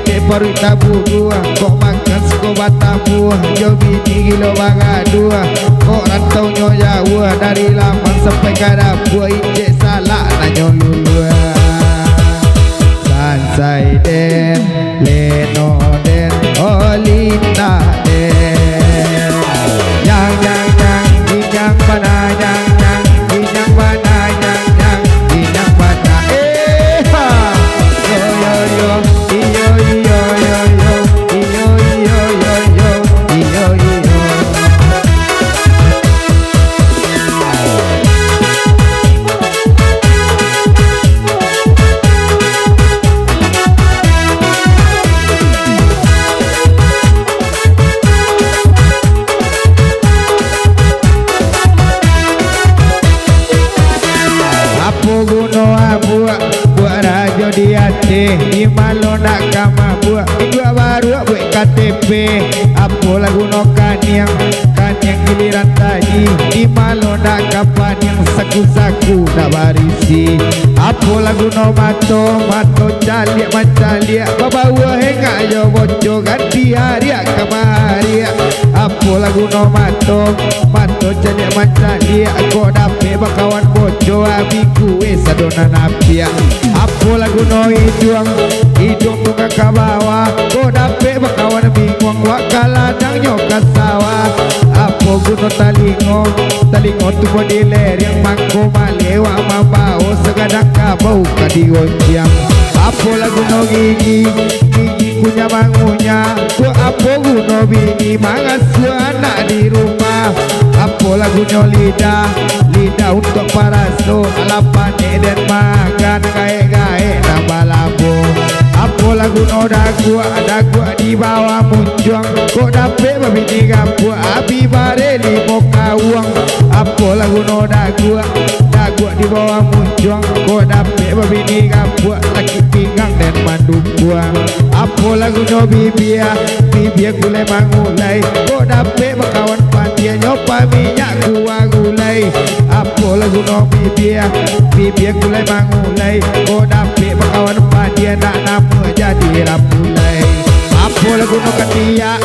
Dek paru tabu gua, kok makan seko batamu. Yo bini gilo bagadua, kok rantau nyonya gua. Dari Lampang sampai Kadabu, ije salah nanyo lulua. Sansai den, leno den, olita den. Yang inyang mana yang inyang mana yang inyang mana. Ha, yo yo yo, iyo iyo yo yo, iyo iyo yo yo, iyo iyo. Buat rajo di hati di malo nak kama buat dua baru buat KTP apa lagu no kanyang giliran tadi di malo nak kapan yang saku nak barisi apa lagu no mato caliak macaliak bawa hengak yo boco ganti hari kamari apa lagu no mato caliak macaliak kau dapat bakawan boco abiku sadonan apia apa lagu no hidung tunga kabawa kau dapat bakawan bingung wakala dang nyoka sawah apa guna talingo tu bodiler yang mangko malewa mabao segadang kabau kadigonjang apa lagu no gigi punya bangunya ku apa guna bini mangasuh anak di rumah apa lagu no lidah untuk paraso alapane dan makan gae-gae nambah labo apa lagu no dagu di bawah munjuang kok dapet babini gapu abi bare limo kawang apa lagu no dagu di bawah munjuang kok dapet babini gapu laki pinggang dan mandu buang apa lagu no bibia gulai mangulai kok dapet bakawan pandia nyopa minyak gulai apa lagu no bibia gulai mangulai kok dapet bakawan pandia nak nama jadi rapulai apa lagu no ketiak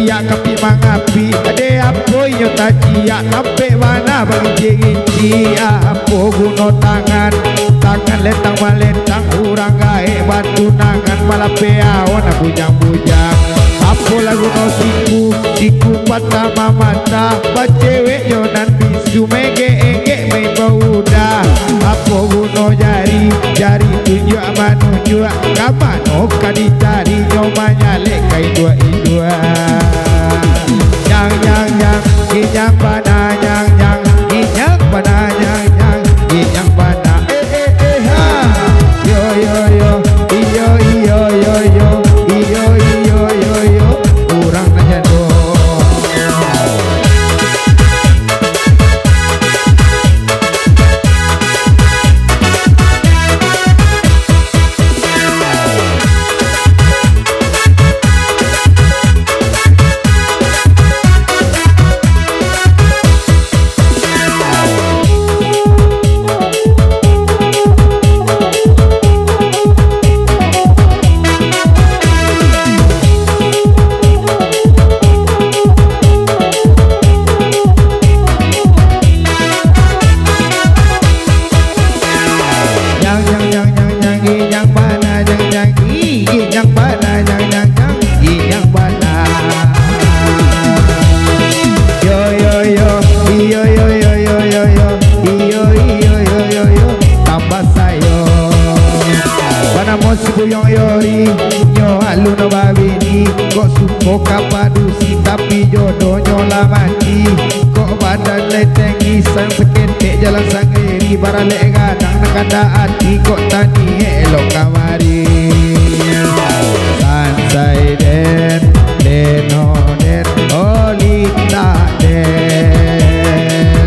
kapi mangapi ade apa yo tajia sampai mana bagi jerinci apa guna tangan letang maletang urang gae batu nangan malah peawan bujang-bujang apa lagu no siku patama mata bacewek yo nan bisu mege main bauda apa guna jari tunjuk manunjuk kamano kadicari nyomanya lekai dua yang inyang bana yang inyang bana yang inyang bana ha yo urang nanya do tapi jodohnya lah mati kok badan letengi sang seketek jalan sanggeri baralek gadang nakanda hati kok tani elok kamari sansai den leno den olita den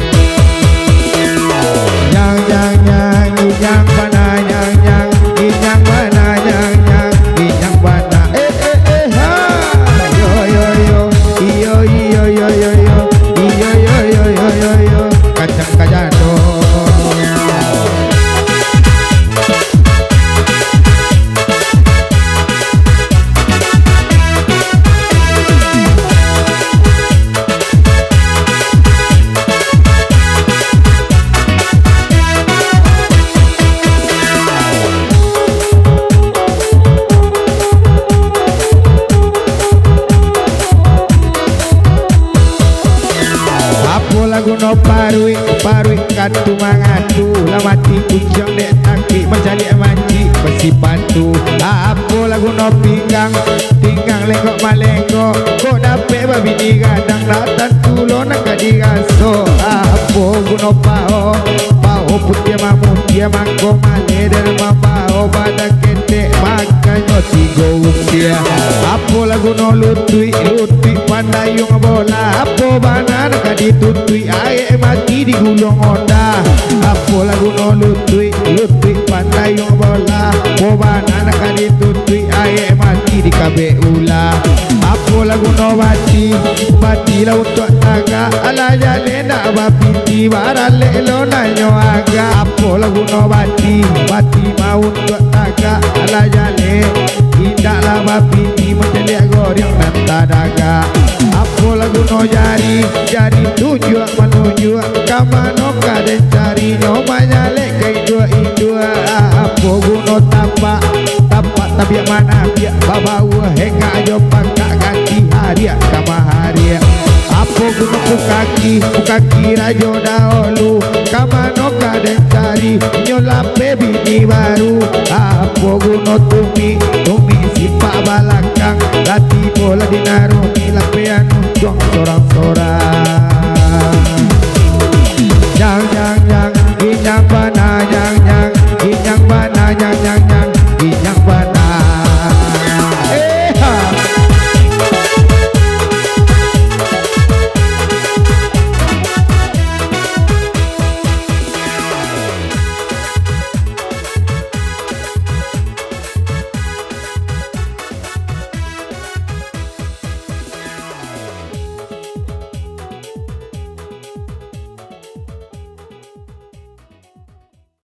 yang mana yang mana yang mana ha yo kacang kajado guno parui katu mangatu lamati kucing dek taki mencari manci besi batu apa lagu no pinggang lenggok malenggo kok dapet babi digadang latan tulo nak digaso apa guno pao putih mamutia mangko male dari mambao pada kete makanya tigo usia apa lagu no lutui pandayung bola apa banan ka ditutui ae mati di gulung onda apa lagu no lutui pandayung bola apa banan ka ditutui ae mati di kabe ula apa lagu no bati la untuk taga ala jale na bapiti barale lo na nyoaga apa lagu no bati mau untuk taga ala jale indah la bapiti menjadi goreng dan tadaga apa lagu no jari tujuan menuju kamano kade cari nyomanya lekai dua apa guno tapak tapi mana biak babawa hingga aja pangkak ganti hari kama hari apa guno kaki rajo dahulu kamano kade cari nyolape bini baru apa guno tumi sipak balakang lati bola dinaruni lapean ujung sorang-sorang